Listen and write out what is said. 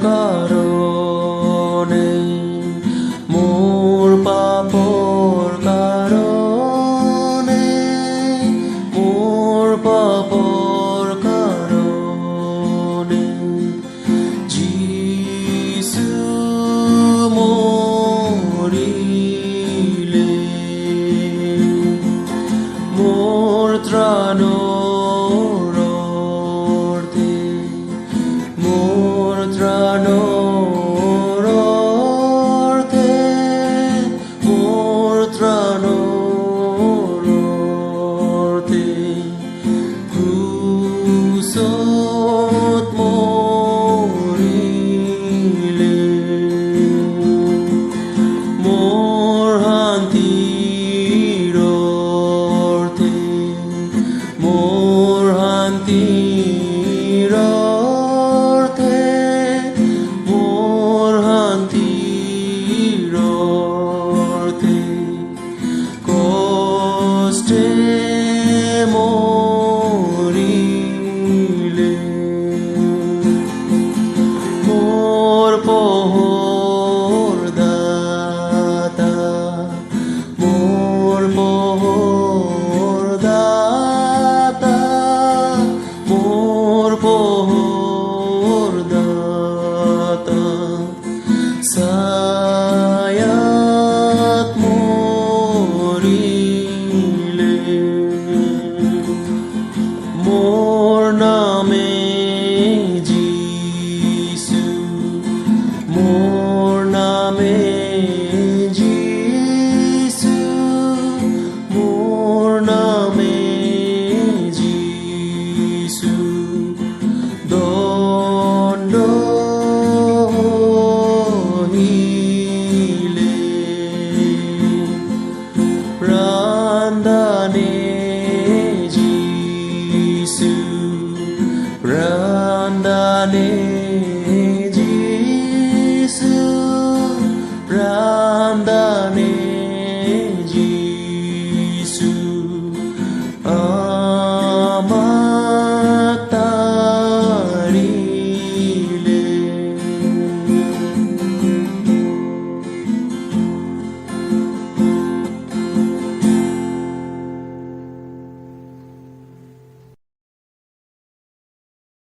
কারণে মোর পাপর কারণে মোর পাপর কারণে যিশু মরিলে মোর ত্রাণর অর্থে মোর ত্রাণর অর্থে মোর ত্রাণর অর্থে ক্রুশত মরিলে মোর শান্তির অর্থে মোর শান্তির অর্থে মোর শান্তির অর্থে কষ্টে মরিলে মোর পোহর দাতা মোর পোহর দাতা মোর পোহর দাতা সায়াত মরিলে মোর নামে যিশু মোর নামে যিশু মোর নামে যিশু দণ্ড হইলে প্রাণদানে যিশু প্রাণদানে